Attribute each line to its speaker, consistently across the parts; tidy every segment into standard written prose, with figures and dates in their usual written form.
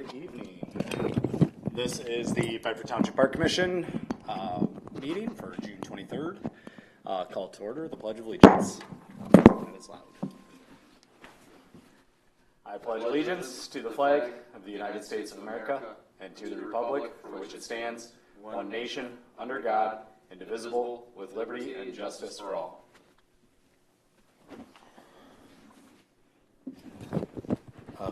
Speaker 1: Good evening. This is the Bedford Township Park Commission meeting for June 23rd. Call to order the Pledge of Allegiance. That is loud. I pledge allegiance to the flag of the United States of America and to the republic for which it stands, one nation, under God, indivisible, with liberty and justice for all.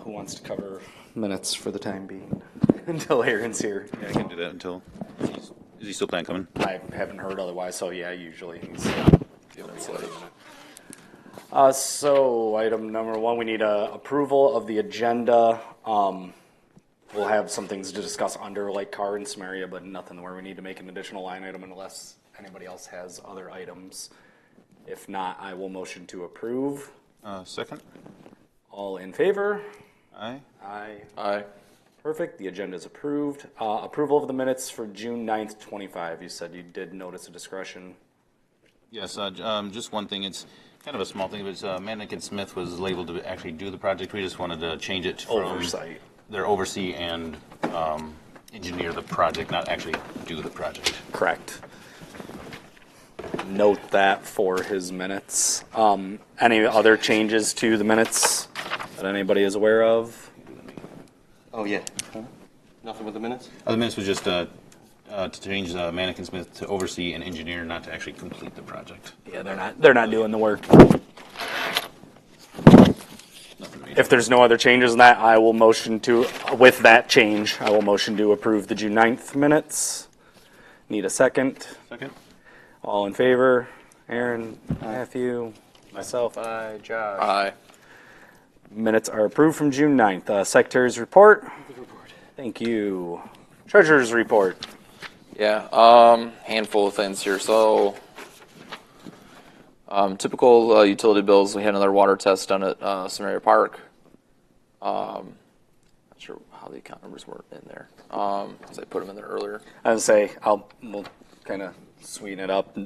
Speaker 1: Who wants to cover minutes for the time being until Aaron's here?
Speaker 2: Yeah, I can do that until. Is he still planning coming?
Speaker 1: I haven't heard otherwise, so yeah, usually he's so item number one, we need approval of the agenda. We'll have some things to discuss under like car and some area, but nothing where we need to make an additional line item unless anybody else has other items. If not, I will motion to approve.
Speaker 2: Second.
Speaker 1: All in favor?
Speaker 2: Aye.
Speaker 1: Aye.
Speaker 3: Aye.
Speaker 1: Perfect. The agenda is approved. Approval of the minutes for June 9th, 25. You said you did notice a discretion.
Speaker 2: Yes, just one thing. It's kind of a small thing, but Mannick & Smith was labeled to actually do the project. We just wanted to change it from
Speaker 1: Oversight.
Speaker 2: Their oversee and engineer the project, not actually do the project.
Speaker 1: Correct. Note that for his minutes. Any other changes to the minutes that anybody is aware of?
Speaker 3: Oh, yeah. Nothing with the minutes?
Speaker 2: The minutes was just to change Mannick & Smith to oversee and engineer, not to actually complete the project.
Speaker 1: Yeah, they're not doing the work. If there's no other changes in that, I will motion to, with that change, I will motion to approve the June 9th minutes. Need a second.
Speaker 2: Second.
Speaker 1: All in favor? Aaron, Matthew, myself, aye, Josh.
Speaker 3: Aye.
Speaker 1: Minutes are approved from June 9th. Secretary's report. Thank you. Treasurer's report.
Speaker 3: Yeah, handful of things here. So, typical utility bills. We had another water test done at Samaria Park. Not sure how the account numbers were in there, because I put them in there earlier.
Speaker 1: I would say we'll kind of sweeten it up.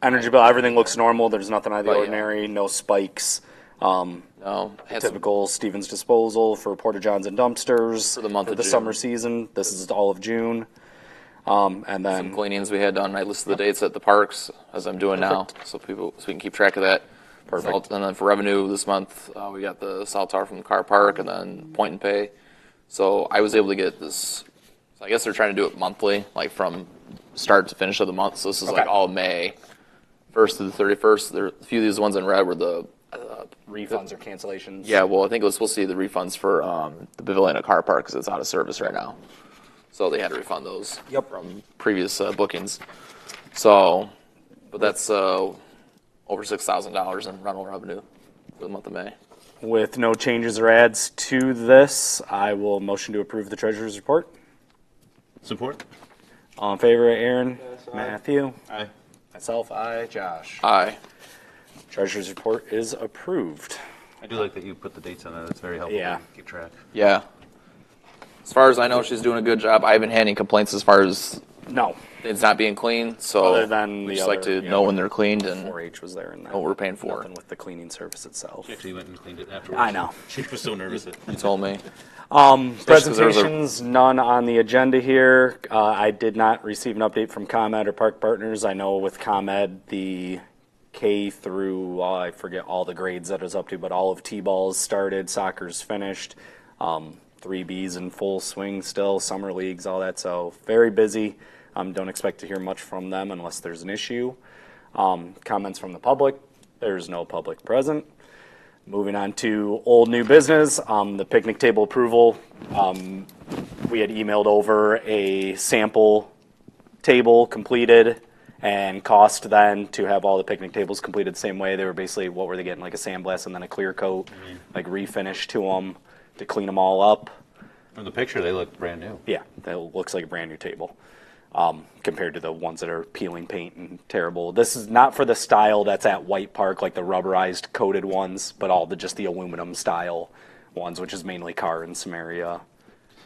Speaker 1: Energy bill, everything looks normal. There's nothing out of the ordinary. No spikes.
Speaker 3: No,
Speaker 1: Typical Stevens disposal for porta johns and dumpsters
Speaker 3: For the month of
Speaker 1: the
Speaker 3: June.
Speaker 1: summer season. This is all of June. And
Speaker 3: some
Speaker 1: then
Speaker 3: cleanings we had done. I listed the dates at the parks as I'm doing now, so we can keep track of that.
Speaker 1: Perfect.
Speaker 3: And then for revenue this month, we got the South Tower from the car park, and then point and pay. So I was able to get this. So I guess they're trying to do it monthly, like from start to finish of the month. So this is like all May, 1st to the 31st. There, a few of these ones in red were the
Speaker 1: refunds or cancellations.
Speaker 3: yeah. Well, I think it was supposed to be the refunds for the Pavilion at car park because it's out of service right now. So they had to refund those from previous bookings. So, but that's over $6,000 in rental revenue for the month of May.
Speaker 1: With no changes or adds to this, I will motion to approve the treasurer's report.
Speaker 2: Support.
Speaker 1: All in favor, Aaron? Matthew?
Speaker 2: Aye.
Speaker 1: Myself, aye. Josh?
Speaker 3: Aye.
Speaker 1: Treasurer's report is approved.
Speaker 2: I do like that you put the dates on that. It's very helpful
Speaker 1: Yeah.
Speaker 2: to keep track.
Speaker 3: Yeah. As far as I know, she's doing a good job. I haven't had any complaints as far as
Speaker 1: No.
Speaker 3: it's not being clean. So
Speaker 1: Other than
Speaker 3: we
Speaker 1: the
Speaker 3: just like
Speaker 1: other,
Speaker 3: to know when they're cleaned and
Speaker 1: 4-H was there and that.
Speaker 3: what we're paying for.
Speaker 1: Nothing with the cleaning service itself.
Speaker 2: She actually went and cleaned it afterwards.
Speaker 1: I know.
Speaker 2: She was so nervous.
Speaker 3: You told me. 'cause there was a-
Speaker 1: Presentations, none on the agenda here. I did not receive an update from ComEd or Park Partners. I know with ComEd, the K through, I forget all the grades that it's up to, but all of T-balls started, soccer's finished, 3Bs in full swing still, summer leagues, all that, so very busy. Don't expect to hear much from them unless there's an issue. Comments from the public, there's no public present. Moving on to old new business, the picnic table approval. We had emailed over a sample table completed and cost then to have all the picnic tables completed the same way. They were basically, what were they getting, like a sandblast and then a clear coat, like refinish to them to clean them all up.
Speaker 2: From the picture, they look brand new.
Speaker 1: Yeah, that looks like a brand new table. Compared to the ones that are peeling paint and terrible. This is not for the style that's at White Park, like the rubberized coated ones, but all just the aluminum style ones, which is mainly car in Samaria.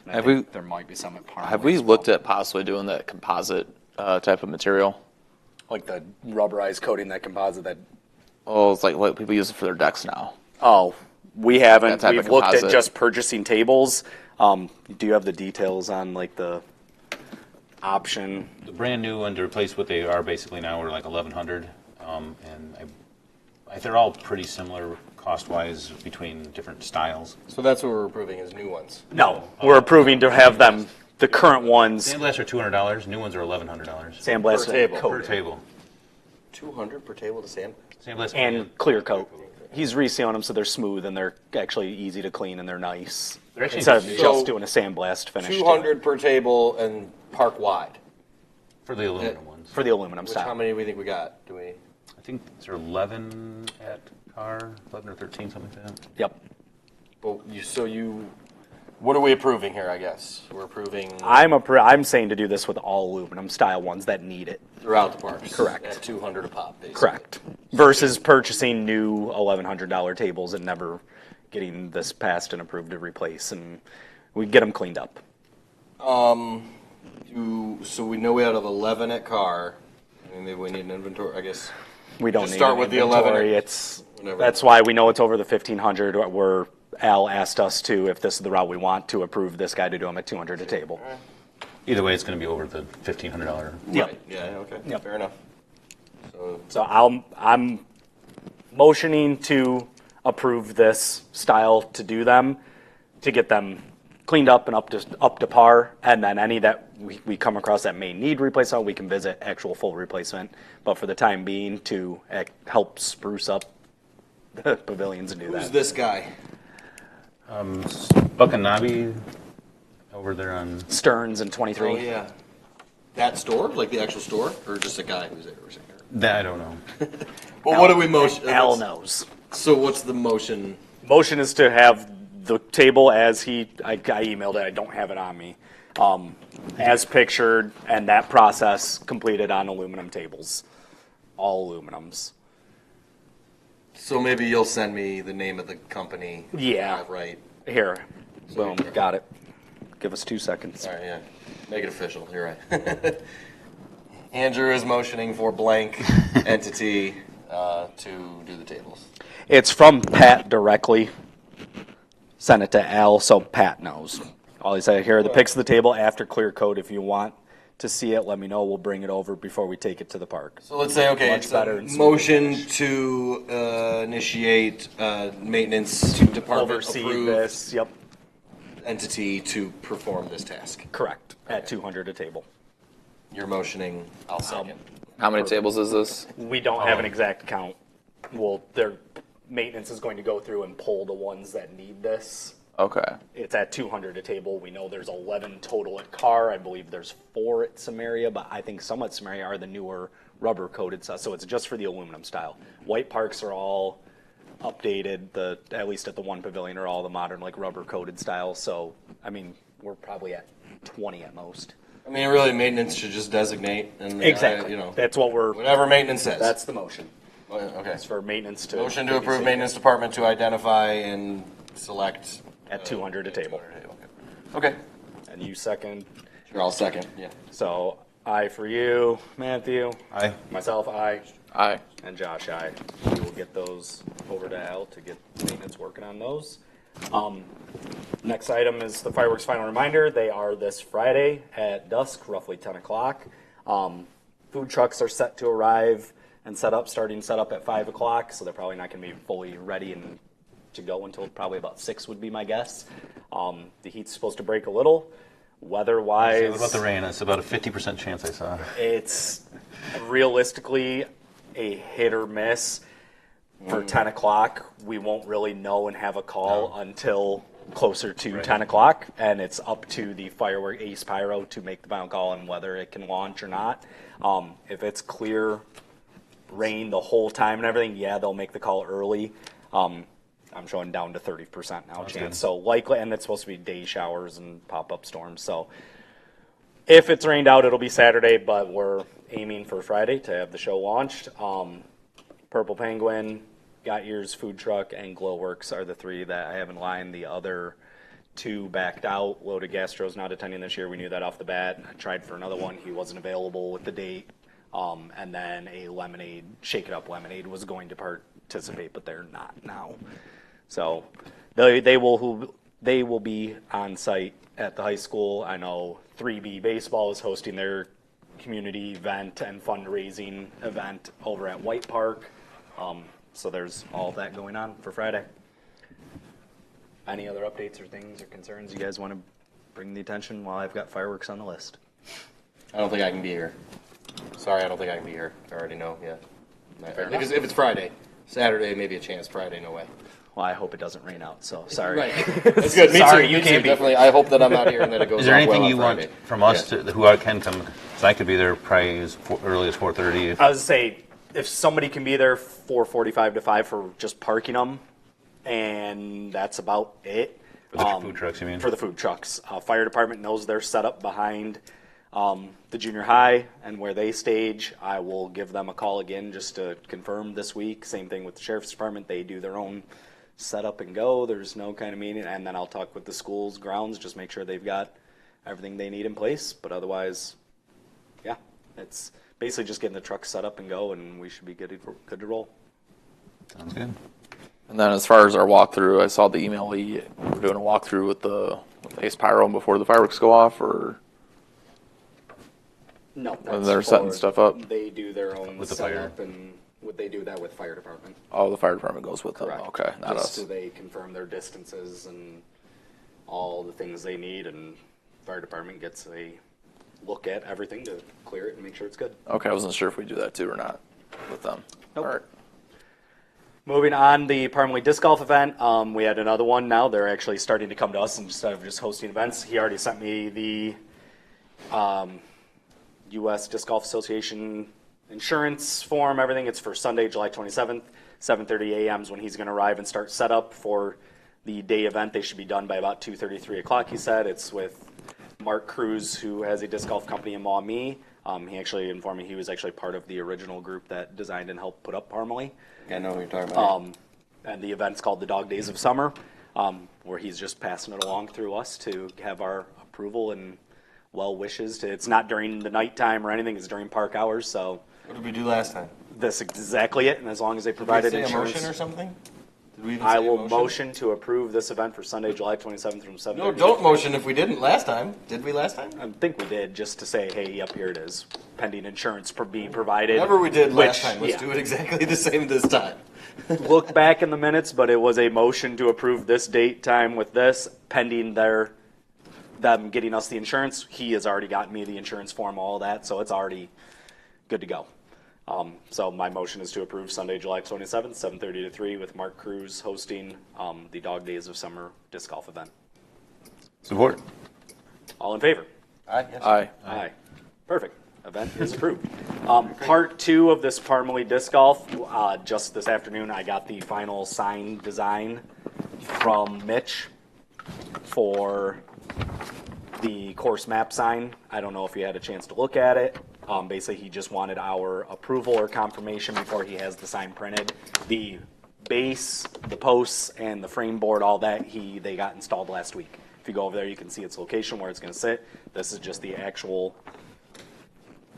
Speaker 1: There might be some at Parma.
Speaker 3: Have we looked at possibly doing that composite type of material?
Speaker 1: Like the rubberized coating, that composite that...
Speaker 3: Oh, it's like what people use it for their decks now.
Speaker 1: Oh, We haven't.
Speaker 3: That type of
Speaker 1: We've looked at
Speaker 3: composite.
Speaker 1: just purchasing tables. Do you have the details on like the option?
Speaker 2: The brand new one to replace what they are basically now are like 1,100, and they're all pretty similar cost-wise between different styles.
Speaker 4: So that's what we're approving is new ones.
Speaker 1: No, we're approving to have them, the current ones,
Speaker 2: Sandblasts are $200. New ones are $1,100
Speaker 1: sandblasted
Speaker 4: Per table.
Speaker 1: and
Speaker 2: per
Speaker 1: coated.
Speaker 2: table.
Speaker 4: 200 per table to sand.
Speaker 2: Sandblast
Speaker 1: And clear coat. He's resealing them so they're smooth and they're actually easy to clean and they're nice.
Speaker 2: They're actually-
Speaker 1: Instead of
Speaker 4: So,
Speaker 1: just doing a sandblast finish. to it.
Speaker 4: 200 per table and park wide.
Speaker 2: for the aluminum ones.
Speaker 1: For the aluminum
Speaker 4: Which
Speaker 1: style.
Speaker 4: how many do we think we got? Do we?
Speaker 2: I think there are 11 at Car, 11 or 13, something like that.
Speaker 1: Yep.
Speaker 4: Well, what are we approving here? I guess we're approving
Speaker 1: I'm saying to do this with all aluminum style ones that need it.
Speaker 4: throughout the parks.
Speaker 1: Correct.
Speaker 4: At 200 a pop, basically.
Speaker 1: Correct. Versus purchasing new $1,100 tables and never getting this passed and approved to replace, and we get them cleaned up.
Speaker 4: So we know we have 11 at car. I mean, maybe we need an inventory. I guess
Speaker 1: We don't
Speaker 4: Just
Speaker 1: need
Speaker 4: start
Speaker 1: an
Speaker 4: with the 11
Speaker 1: inventory.
Speaker 4: or
Speaker 1: It's
Speaker 4: whatever.
Speaker 1: that's why we know it's over the 1,500. Where Al asked us to, if this is the route we want, to approve this guy to do them at 200 a table.
Speaker 2: Either way, it's going to be over the $1,500.
Speaker 1: Yep.
Speaker 4: Right. Yeah. Okay.
Speaker 1: Yep.
Speaker 4: Fair enough. So
Speaker 1: So I'm motioning to approve this style to do them, to get them cleaned up and up to par, and then any that we come across that may need replacement, we can visit actual full replacement. But for the time being, to help spruce up the pavilions and do
Speaker 4: who's
Speaker 1: that.
Speaker 4: this guy?
Speaker 2: Buckanabe over there on.
Speaker 1: Stearns and 23.
Speaker 4: Oh yeah. That store, like the actual store, or just a guy who's there?
Speaker 2: That I don't know.
Speaker 4: Well, what do we motion?
Speaker 1: Al knows.
Speaker 4: So what's the motion?
Speaker 1: Motion is to have the table as I emailed it, I don't have it on me, as pictured, and that process completed on aluminum tables, all aluminums.
Speaker 4: So maybe you'll send me the name of the company.
Speaker 1: Yeah.
Speaker 4: Right.
Speaker 1: Here, boom, got it. Give us 2 seconds.
Speaker 4: All right. Yeah. Make it official. You're right. Andrew is motioning for blank entity to do the tables.
Speaker 1: It's from Pat directly. Send it to Al so Pat knows. All he said here are the pics of the table after clear coat. If you want to see it, let me know. We'll bring it over before we take it to the park.
Speaker 4: So let's say, okay,
Speaker 1: Much
Speaker 4: it's
Speaker 1: better
Speaker 4: a
Speaker 1: and
Speaker 4: motion to initiate maintenance department
Speaker 1: Oversee
Speaker 4: approved
Speaker 1: this. Yep,
Speaker 4: entity to perform this task.
Speaker 1: correct. At 200 a table.
Speaker 4: You're motioning. I'll second.
Speaker 3: How many tables is this?
Speaker 1: We don't have an exact count. Well, their maintenance is going to go through and pull the ones that need this.
Speaker 3: Okay.
Speaker 1: It's at 200 a table. We know there's 11 total at Carr. I believe there's 4 at Samaria, but I think some at Samaria are the newer rubber coated stuff. So it's just for the aluminum style. White parks are all updated. At least at the one pavilion are all the modern like rubber coated style. So I mean, we're probably at 20 at most.
Speaker 4: I mean, really, maintenance should just designate and
Speaker 1: Exactly. That's what we're.
Speaker 4: whatever maintenance says.
Speaker 1: That's the motion.
Speaker 4: Okay.
Speaker 1: It's for maintenance to.
Speaker 4: Motion to approve maintenance department to identify and select
Speaker 1: At 200 a table.
Speaker 4: Okay.
Speaker 1: And you second.
Speaker 4: Sure, I'll second. Yeah.
Speaker 1: So aye for you, Matthew.
Speaker 2: Aye.
Speaker 1: Myself, aye.
Speaker 3: Aye.
Speaker 1: And Josh, aye. We will get those over to Al to get maintenance working on those. Next item is the fireworks final reminder. They are this Friday at dusk, roughly 10 o'clock. Food trucks are set to arrive and starting set up at 5 o'clock, so they're probably not going to be fully ready and to go until probably about 6 would be my guess. The heat's supposed to break a little. Weather-wise,
Speaker 2: What about the rain? It's about a 50% chance I saw.
Speaker 1: it's realistically a hit or miss. For 10 o'clock, we won't really know and have a call until closer to 10 o'clock, and it's up to the firework Ace Pyro to make the final call on whether it can launch or not. If it's clear rain the whole time and everything, yeah, they'll make the call early. I'm showing down to 30% now chance.
Speaker 2: good.
Speaker 1: So likely, and it's supposed to be day showers and pop-up storms. So if it's rained out, it'll be Saturday, but we're aiming for Friday to have the show launched. Purple Penguin, Got Yours Food Truck, and Glowworks are the 3 that I have in line. The other 2 backed out. Loaded Gastro's not attending this year. We knew that off the bat. I tried for another one. He wasn't available with the date. And then a Lemonade, Shake It Up Lemonade was going to participate, but they're not now. So they will be on site at the high school. I know 3B Baseball is hosting their community event and fundraising event over at White Park. So there's all of that going on for Friday. Any other updates or things or concerns you guys want to bring the attention while I've got fireworks on the list?
Speaker 4: I don't think I can be here. Sorry, I don't think I can be here. I already know, yeah.
Speaker 1: Fair
Speaker 4: If it's Friday. Saturday, maybe a chance. Friday, no way.
Speaker 1: Well, I hope it doesn't rain out, so sorry.
Speaker 4: Right. That's good. Me
Speaker 1: Sorry,
Speaker 4: too.
Speaker 1: you
Speaker 4: Me
Speaker 1: can't
Speaker 4: too.
Speaker 1: be.
Speaker 4: Definitely. I hope that I'm not here and that it goes
Speaker 2: Is there
Speaker 4: off
Speaker 2: anything
Speaker 4: well
Speaker 2: you
Speaker 4: on
Speaker 2: want
Speaker 4: Friday.
Speaker 2: from us
Speaker 4: Yeah.
Speaker 2: who I can come? Because I could be there probably as early as 4:30.
Speaker 1: I was say if somebody can be there 4:45 to 5 for just parking them, and that's about it.
Speaker 2: For the food trucks, you mean?
Speaker 1: For the food trucks. Fire department knows they're set up behind the junior high and where they stage. I will give them a call again just to confirm this week. Same thing with the sheriff's department. They do their own set up and go. There's no kind of meeting. And then I'll talk with the school's grounds, just make sure they've got everything they need in place. But otherwise, yeah, it's basically just getting the truck set up and go, and we should be good to roll.
Speaker 2: Sounds good.
Speaker 3: And then as far as our walkthrough, I saw the email. We're doing a walkthrough with the Ace Pyro before the fireworks go off, or
Speaker 1: No,
Speaker 3: they're setting stuff up?
Speaker 1: They do their own
Speaker 2: With the fire.
Speaker 1: setup, and would they do that with fire department?
Speaker 3: oh, the fire department goes with them.
Speaker 1: Correct.
Speaker 3: Okay, not
Speaker 1: Just
Speaker 3: us.
Speaker 1: so they confirm their distances and all the things they need, and fire department gets a look at everything to clear it and make sure it's good.
Speaker 3: Okay, I wasn't sure if we do that too or not with them.
Speaker 1: Nope.
Speaker 3: All right.
Speaker 1: Moving on, the Parmalee Disc Golf event, we had another one now. They're actually starting to come to us instead of just hosting events. He already sent me the U.S. Disc Golf Association insurance form, everything. It's for Sunday, July 27th, 7:30 a.m. is when he's going to arrive and start setup for the day event. They should be done by about 2:30, 3 o'clock, he said. It's with Mark Cruz, who has a disc golf company in Maumee. He actually informed me he was actually part of the original group that designed and helped put up Parmalee.
Speaker 4: I know what you're talking about.
Speaker 1: And the event's called the Dog Days of Summer, where he's just passing it along through us to have our approval and well wishes. It's not during the nighttime or anything, it's during park hours, so
Speaker 4: What did we do last time?
Speaker 1: that's exactly it, and as long as they
Speaker 4: Did we
Speaker 1: provided
Speaker 4: say a
Speaker 1: insurance.
Speaker 4: motion or something? Did we even
Speaker 1: I
Speaker 4: say a
Speaker 1: will motion to approve this event for Sunday, July 27th from 7:30.
Speaker 4: No, don't motion if we didn't last time. Did we last time?
Speaker 1: I think we did, just to say, hey, yep, here it is, pending insurance being provided.
Speaker 4: Whatever we did last
Speaker 1: which,
Speaker 4: time, let's
Speaker 1: yeah.
Speaker 4: do it exactly the same this time.
Speaker 1: Look back in the minutes, but it was a motion to approve this date, time with this, pending them getting us the insurance. He has already gotten me the insurance form, all that, so it's already good to go. So my motion is to approve Sunday, July 27th, 7:30 to 3, with Mark Cruz hosting the Dog Days of Summer disc golf event.
Speaker 2: Support.
Speaker 1: All in favor?
Speaker 4: Aye, yes.
Speaker 3: Aye.
Speaker 1: Aye. Perfect. Event is approved. Part 2 of this Parmalee disc golf, just this afternoon, I got the final sign design from Mitch for the course map sign. I don't know if you had a chance to look at it. Basically, he just wanted our approval or confirmation before he has the sign printed. The base, the posts, and the frame board, all that, they got installed last week. If you go over there, you can see its location, where it's going to sit. This is just the actual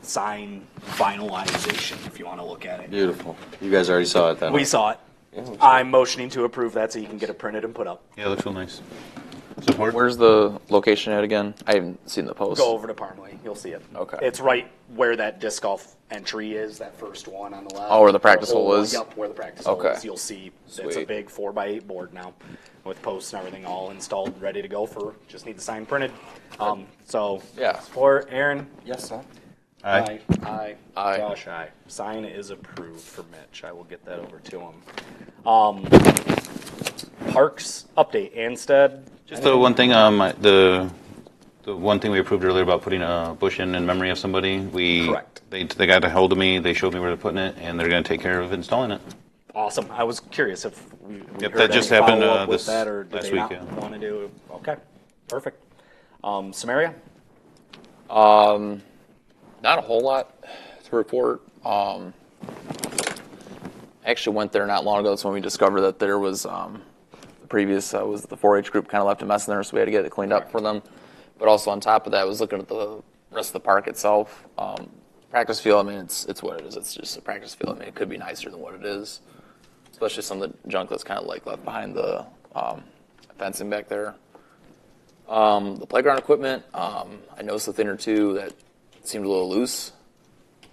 Speaker 1: sign finalization, if you want to look at it.
Speaker 4: Beautiful. You guys already saw it then.
Speaker 1: We saw it.
Speaker 4: Yeah, we saw it.
Speaker 1: I'm motioning to approve that so you can get it printed and put up.
Speaker 2: Yeah, it looks real nice. Support.
Speaker 3: Where's the location at again? I haven't seen the post.
Speaker 1: Go over to Parmalee. You'll see it.
Speaker 3: Okay.
Speaker 1: It's right where that disc golf entry is, that first one on the left.
Speaker 3: Oh, where the practice hole
Speaker 1: whole-
Speaker 3: is?
Speaker 1: Yep, where the practice hole
Speaker 3: Okay.
Speaker 1: is. You'll see it's a
Speaker 3: Sweet.
Speaker 1: big 4x8 board now with posts and everything all installed, ready to go for, just need the sign printed. So,
Speaker 3: Yeah.
Speaker 1: support, Aaron?
Speaker 4: Yes, sir.
Speaker 2: Aye.
Speaker 1: Aye.
Speaker 3: Aye.
Speaker 1: Josh, aye. Sign is approved for Mitch. I will get that over to him. Parks update. Anstead.
Speaker 2: Just the one thing, the one thing we approved earlier about putting a bush in memory of somebody.
Speaker 1: Correct.
Speaker 2: They got a hold of me. They showed me where they're putting it, and they're going to take care of installing it.
Speaker 1: Awesome. I was curious if we
Speaker 2: Yep,
Speaker 1: heard
Speaker 2: that just
Speaker 1: any
Speaker 2: happened,
Speaker 1: follow-up with
Speaker 2: this
Speaker 1: that, or did
Speaker 2: last
Speaker 1: they
Speaker 2: week,
Speaker 1: not
Speaker 2: yeah.
Speaker 1: want to do? Okay, perfect. Samaria.
Speaker 3: Not a whole lot to report. I actually went there not long ago. That's when we discovered that there was the previous was the 4-H group kind of left a mess in there, so we had to get it cleaned up for them. But also on top of that, I was looking at the rest of the park itself. Practice field. I mean, it's what it is. It's just a practice field. I mean, it could be nicer than what it is. especially some of the junk that's kind of like left behind the fencing back there. The playground equipment, I noticed a thing or two that seemed a little loose.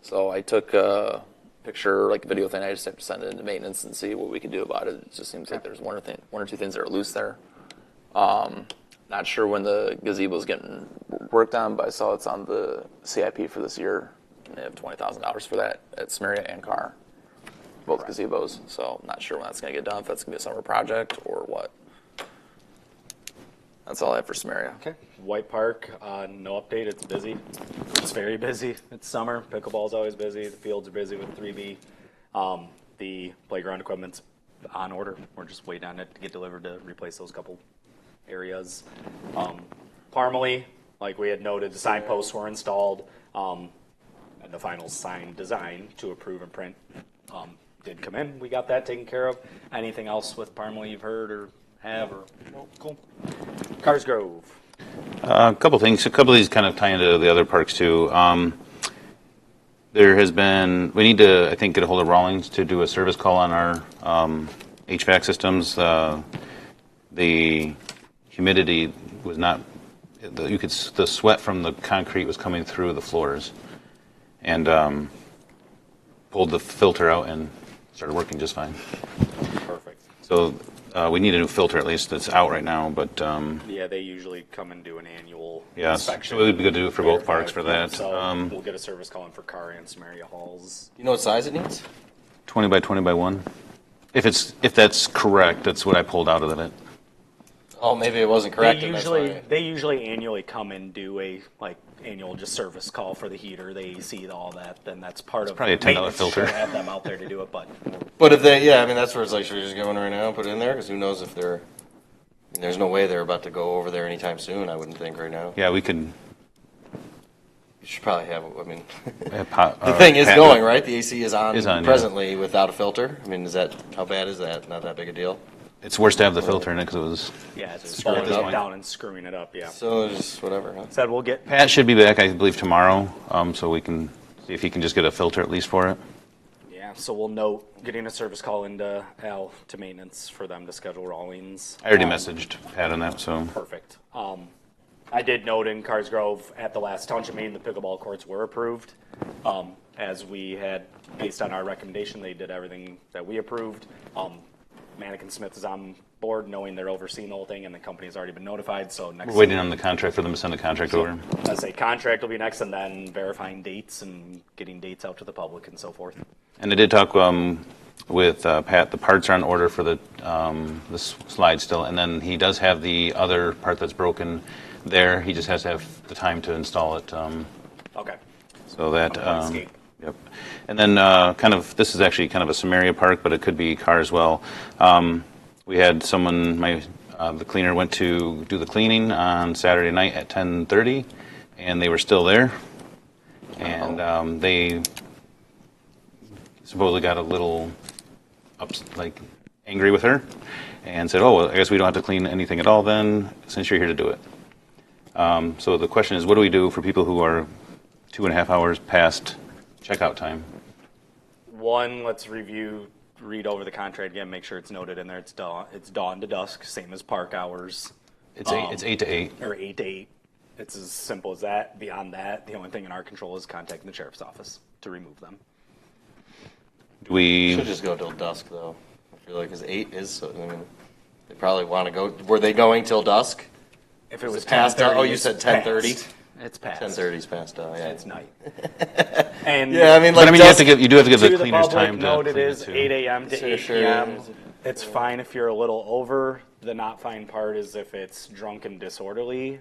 Speaker 3: So I took a picture, like a video thing. I just have to send it into maintenance and see what we can do about it. It just seems like there's one or two things that are loose there. Not sure when the gazebo is getting worked on, but I saw it's on the CIP for this year. And they have $20,000 for that at Samaria and Carr, both gazebos. So I'm not sure when that's going to get done, if that's going to be a summer project or what. That's all I have for Samaria.
Speaker 1: Okay. White Park, no update. It's busy. It's very busy. It's summer. Pickleball's always busy. The fields are busy with 3B. The playground equipment's on order. We're just waiting on it to get delivered to replace those couple areas. Parmalee, like we had noted, the signposts were installed. And the final sign design to approve and print did come in. We got that taken care of. Anything else with Parmalee you've heard or have? Or no? Cool. Cars Grove.
Speaker 2: A couple things. A couple of these kind of tie into the other parks too. There has been, we need to, I think, get a hold of Rawlings to do a service call on our HVAC systems. The humidity was not, the sweat from the concrete was coming through the floors, and pulled the filter out and started working just fine.
Speaker 1: Perfect.
Speaker 2: So we need a new filter at least that's out right now, but
Speaker 1: Yeah, they usually come and do an annual
Speaker 2: yes,
Speaker 1: inspection.
Speaker 2: so it would be good to do it for both parks for that.
Speaker 1: So we'll get a service call in for Carr and Samaria Halls.
Speaker 4: You know what size it needs?
Speaker 2: 20 by 20 by 1. If that's correct, that's what I pulled out of it.
Speaker 4: Oh, maybe it wasn't correct.
Speaker 1: They usually annually come and do a annual just service call for the heater, the AC, all that. Then that's part of
Speaker 2: probably a $10
Speaker 1: maintenance.
Speaker 2: filter.
Speaker 1: Sure, have them out there to do it, but
Speaker 4: But if they, yeah, I mean, that's where it's like, should we just get one right now and put it in there? Because who knows if they're, I mean, there's no way they're about to go over there anytime soon, I wouldn't think right now.
Speaker 2: Yeah, we could.
Speaker 4: You should probably have, I mean,
Speaker 2: The
Speaker 4: the thing is going, right? The AC is on,
Speaker 2: Is on, yeah.
Speaker 4: presently without a filter. I mean, how bad is that? Not that big a deal?
Speaker 2: It's worse to have the filter in it because it was.
Speaker 1: yeah, it's
Speaker 2: Screwing
Speaker 1: bolting
Speaker 2: it
Speaker 1: it
Speaker 2: up.
Speaker 1: down and screwing it up. Yeah.
Speaker 4: So just whatever, huh?
Speaker 1: Said we'll get
Speaker 2: Pat should be back, I believe, tomorrow, so we can see if he can just get a filter at least for it.
Speaker 1: Yeah, so we'll note getting a service call into Al to maintenance for them to schedule Rawlings.
Speaker 2: I already messaged Pat on that, so.
Speaker 1: Perfect. I did note in Cars Grove at the last township meeting, the pickleball courts were approved. As we had, based on our recommendation, they did everything that we approved. Mannequin Smith is on board, knowing they're overseeing the whole thing, and the company's already been notified, so next.
Speaker 2: We're waiting on the contract for them to send the contract over.
Speaker 1: I say contract will be next, and then verifying dates and getting dates out to the public and so forth.
Speaker 2: And I did talk with Pat. The parts are on order for the slide still, and then he does have the other part that's broken there. He just has to have the time to install it.
Speaker 1: Okay.
Speaker 2: So that.
Speaker 1: Escape.
Speaker 2: Yep. And then this is actually kind of a Samaria park, but it could be Carr as well. We had someone, the cleaner went to do the cleaning on Saturday night at 10:30, and they were still there. And they supposedly got a little angry with her and said, oh, well, I guess we don't have to clean anything at all then, since you're here to do it. So the question is, what do we do for people who are 2.5 hours past checkout time?
Speaker 1: One, let's read over the contract again, make sure it's noted in there. It's dawn to dusk, same as park hours.
Speaker 2: It's 8 to 8.
Speaker 1: Or 8 to 8. It's as simple as that. Beyond that, the only thing in our control is contacting the sheriff's office to remove them.
Speaker 2: Do we?
Speaker 4: Should just go till dusk, though. I feel like because 8 is, so, I mean, they probably want to go. Were they going till dusk?
Speaker 1: If it was
Speaker 4: past,
Speaker 1: 10:30,
Speaker 4: oh, you said 10:30?
Speaker 1: It's past.
Speaker 4: 10:30's past, yeah.
Speaker 1: It's night. And
Speaker 4: Yeah, I mean,
Speaker 2: But
Speaker 4: like,
Speaker 2: I mean, you do have to give the cleaners
Speaker 1: public,
Speaker 2: time to
Speaker 1: note it
Speaker 2: clean
Speaker 1: is
Speaker 2: it too.
Speaker 1: 8 a.m. to 8
Speaker 4: Sure.
Speaker 1: p.m. It's fine if you're a little over. The not fine part is if it's drunk and disorderly.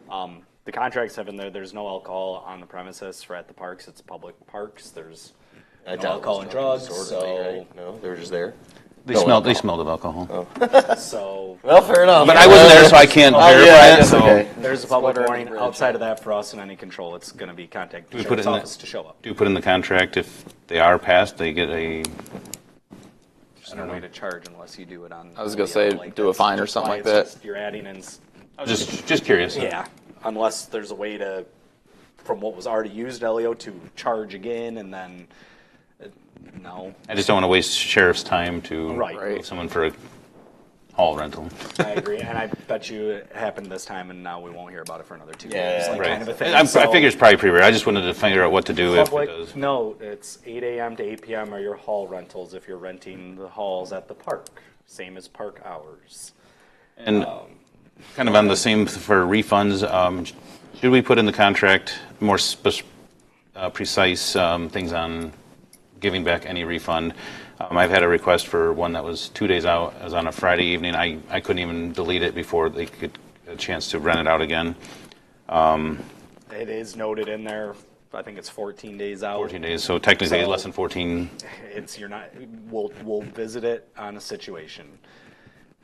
Speaker 1: The contracts have in there, there's no alcohol on the premises for at the parks. It's public parks. There's
Speaker 4: I
Speaker 1: no
Speaker 4: doubt
Speaker 1: alcohol
Speaker 4: it
Speaker 1: and
Speaker 4: was
Speaker 1: drugs.
Speaker 4: disorderly,
Speaker 1: So,
Speaker 4: right? No, they were just there.
Speaker 2: They
Speaker 4: No
Speaker 2: smelled. They
Speaker 4: alcohol.
Speaker 2: smelled of alcohol.
Speaker 1: so
Speaker 4: Well, fair enough.
Speaker 2: But I wasn't there, so I can't
Speaker 4: yeah,
Speaker 2: verify
Speaker 4: I
Speaker 2: it.
Speaker 4: guess,
Speaker 2: So
Speaker 4: okay.
Speaker 1: there's a public
Speaker 4: Water
Speaker 1: warning.
Speaker 4: under the bridge.
Speaker 1: Outside of that, for us in any control, it's going to be contact the
Speaker 2: we put it
Speaker 1: sheriff's
Speaker 2: in the-
Speaker 1: office to show up.
Speaker 2: do you put in the contract if they are passed, they get a?
Speaker 1: There's no way to charge unless you do it on.
Speaker 3: I was gonna say, do a fine or something like that.
Speaker 1: You're adding in.
Speaker 2: I was just curious.
Speaker 1: Yeah, unless there's a way to, from what was already used LEO to charge again, and then No.
Speaker 2: I just don't want to waste sheriff's time to
Speaker 1: Right.
Speaker 2: move someone for a hall rental.
Speaker 1: I agree, and I bet you it happened this time, and now we won't hear about it for another 2
Speaker 4: Yeah,
Speaker 1: years. Like
Speaker 2: Right.
Speaker 1: kind of a thing.
Speaker 2: I
Speaker 1: So,
Speaker 2: figure it's probably pretty rare. I just wanted to figure out what to do if it
Speaker 1: public
Speaker 2: does.
Speaker 1: note: it's 8 a.m. to 8 p.m. are your hall rentals if you're renting the halls at the park. Same as park hours.
Speaker 2: And kind of on the same for refunds, should we put in the contract more precise things on giving back any refund? I've had a request for one that was 2 days out. It was on a Friday evening. I couldn't even delete it before they could get a chance to rent it out again.
Speaker 1: It is noted in there. I think it's 14 days out.
Speaker 2: 14 days, so technically
Speaker 1: So-
Speaker 2: less than 14.
Speaker 1: It's you're not. We'll visit it on a situation.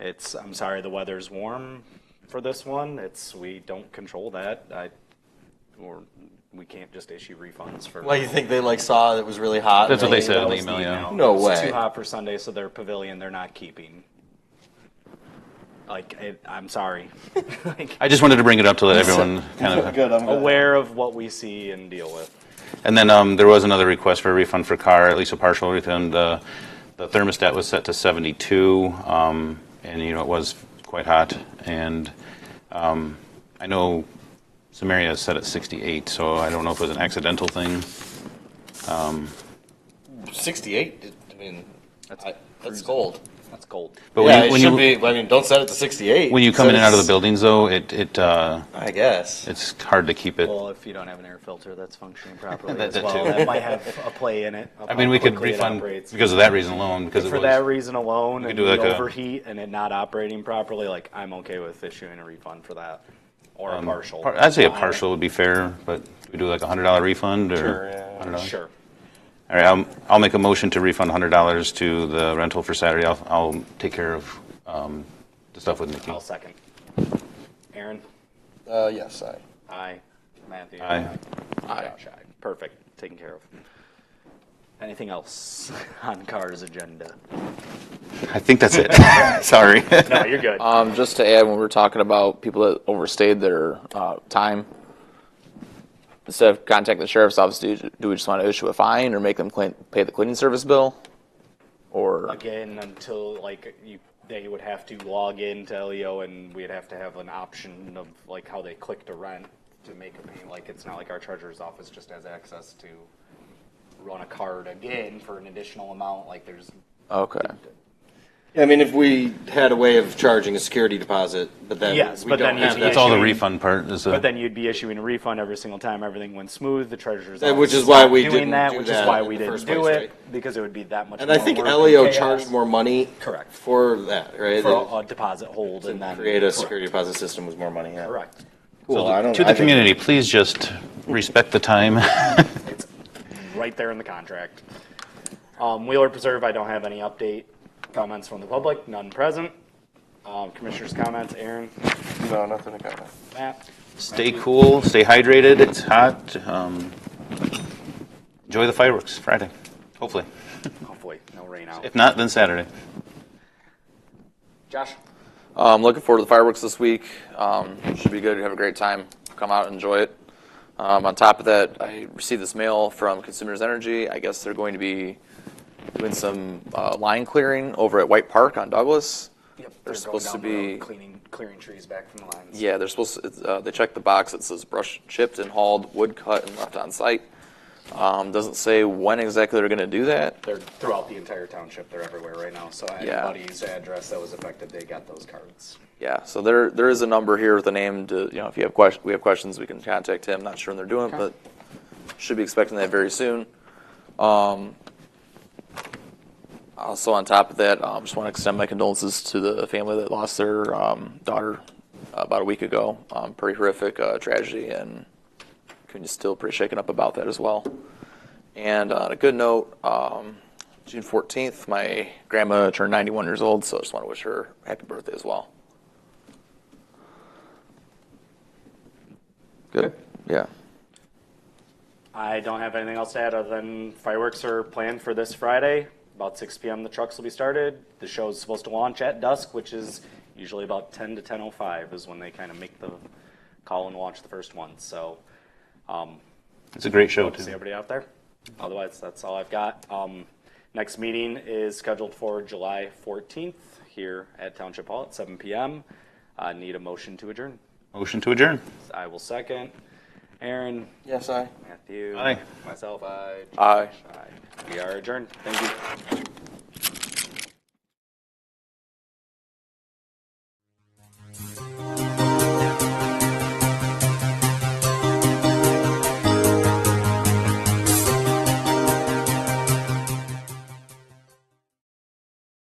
Speaker 1: I'm sorry, the weather's warm for this one. We don't control that. Or we can't just issue refunds for.
Speaker 4: Why you think they like saw it was really hot?
Speaker 2: That's what they
Speaker 1: That
Speaker 2: said in the
Speaker 1: was
Speaker 2: email, yeah.
Speaker 4: No
Speaker 1: It's
Speaker 4: way.
Speaker 1: too hot for Sunday, so their pavilion they're not keeping. I'm sorry. Like,
Speaker 2: I just wanted to bring it up to let everyone kind of.
Speaker 4: Good. I'm glad.
Speaker 1: aware of what we see and deal with.
Speaker 2: And then there was another request for a refund for car, at least a partial refund. The thermostat was set to 72, and it was quite hot. And I know Samaria is set at 68, so I don't know if it was an accidental thing.
Speaker 4: 68. I mean, that's cold.
Speaker 1: That's cold.
Speaker 2: But
Speaker 4: Yeah, it
Speaker 2: when
Speaker 4: should
Speaker 2: you
Speaker 4: be. I mean, don't set it to 68.
Speaker 2: when you come in and out of the
Speaker 4: Set it-
Speaker 2: buildings, though,
Speaker 4: I guess.
Speaker 2: it's hard to keep it.
Speaker 1: Well, if you don't have an air filter that's functioning properly
Speaker 2: That-
Speaker 1: as
Speaker 2: that
Speaker 1: well,
Speaker 2: too.
Speaker 1: that might have a play in it.
Speaker 2: I mean, we could
Speaker 1: quickly it
Speaker 2: refund
Speaker 1: operates.
Speaker 2: because of that reason alone. Because it
Speaker 1: For
Speaker 2: was,
Speaker 1: that reason alone,
Speaker 2: could
Speaker 1: and
Speaker 2: do
Speaker 1: the
Speaker 2: like a-
Speaker 1: overheat and it not operating properly, like I'm okay with issuing a refund for that, or a partial.
Speaker 2: I'd say a partial would be fair, but we do like a $100 refund or
Speaker 4: Sure, yeah.
Speaker 2: $100.
Speaker 1: Sure.
Speaker 2: All right, I'll make a motion to refund $100 to the rental for Saturday. I'll take care of the stuff with Nikki.
Speaker 1: I'll second. Aaron?
Speaker 4: Yes, I.
Speaker 1: Aye. Matthew?
Speaker 2: Aye.
Speaker 1: Josh, aye. Perfect. Taken care of. Anything else on CAR's agenda?
Speaker 2: I think that's it. Sorry.
Speaker 1: No, you're good.
Speaker 3: Just to add, when we were talking about people that overstayed their time, instead of contacting the sheriff's office, do we just want to issue a fine or make them pay the cleaning service bill? Or
Speaker 1: Again, until they would have to log in to LEO, and we'd have to have an option of like how they click to rent to make a payment. Like it's not like our treasurer's office just has access to run a card again for an additional amount. Like there's
Speaker 3: okay,
Speaker 4: I mean, if we had a way of charging a security deposit, but then
Speaker 1: Yes,
Speaker 4: we
Speaker 1: but
Speaker 4: don't
Speaker 1: then
Speaker 4: have
Speaker 1: you'd
Speaker 4: that.
Speaker 2: That's all the
Speaker 1: issuing-
Speaker 2: refund part. Is
Speaker 1: But then you'd be issuing a refund every single time everything went smooth. The treasurer's office
Speaker 4: Which is why
Speaker 1: stopped
Speaker 4: we
Speaker 1: doing
Speaker 4: didn't
Speaker 1: that,
Speaker 4: do
Speaker 1: which
Speaker 4: that
Speaker 1: is why
Speaker 4: in
Speaker 1: we
Speaker 4: the
Speaker 1: didn't
Speaker 4: first
Speaker 1: do
Speaker 4: place,
Speaker 1: it
Speaker 4: right?
Speaker 1: because it would be that much.
Speaker 4: And I
Speaker 1: more
Speaker 4: think
Speaker 1: work
Speaker 4: LEO
Speaker 1: and chaos
Speaker 4: charged more money
Speaker 1: Correct.
Speaker 4: for that, right?
Speaker 1: for a deposit hold and then
Speaker 4: Create a security deposit system was more money. Yeah.
Speaker 1: Correct.
Speaker 4: Cool. I don't,
Speaker 2: to
Speaker 4: I
Speaker 2: the
Speaker 4: think-
Speaker 2: community, please just respect the time.
Speaker 1: It's right there in the contract. Wheeler Preserve, I don't have any update. Comments from the public, none present. Commissioners' comments, Aaron,
Speaker 4: No, nothing to comment.
Speaker 1: Matt.
Speaker 2: Stay cool, stay hydrated. It's hot. Enjoy the fireworks Friday, hopefully.
Speaker 1: Hopefully, no rain out.
Speaker 2: If not, then Saturday.
Speaker 1: Josh?
Speaker 3: I'm looking forward to the fireworks this week. Should be good. Have a great time. Come out and enjoy it. On top of that, I received this mail from Consumers Energy. I guess they're going to be doing some line clearing over at White Park on Douglas.
Speaker 1: Yep,
Speaker 3: They're supposed to be
Speaker 1: clearing trees back from the lines.
Speaker 3: Yeah, they're supposed to. They checked the box that says brush chipped and hauled, wood cut and left on site. Doesn't say when exactly they're going to do that.
Speaker 1: They're throughout the entire township. They're everywhere right now. So
Speaker 3: Yeah.
Speaker 1: anybody's address that was affected, they got those cards.
Speaker 3: Yeah, so there is a number here with a name to, if you have we have questions, we can contact him. Not sure when they're doing it, but should be expecting that very soon. Also on top of that, just want to extend my condolences to the family that lost their daughter about a week ago. Pretty horrific tragedy, and still pretty shaken up about that as well. And on a good note, June 14th, my grandma turned 91 years old, so I just want to wish her happy birthday as well. Good. Yeah.
Speaker 1: I don't have anything else to add other than fireworks are planned for this Friday. About 6 p.m. the trucks will be started. The show is supposed to launch at dusk, which is usually about 10 to 10:05 is when they kind of make the call and launch the first one. So
Speaker 2: It's a great show,
Speaker 1: hope to see
Speaker 2: too.
Speaker 1: everybody out there. Otherwise, that's all I've got. Next meeting is scheduled for July 14th here at Township Hall at 7 p.m. Need a motion to adjourn.
Speaker 2: Motion to adjourn.
Speaker 1: I will second. Aaron,
Speaker 4: Yes, I.
Speaker 1: Matthew,
Speaker 2: Aye.
Speaker 1: myself, aye.
Speaker 3: Aye.
Speaker 1: Aye. We are adjourned. Thank you.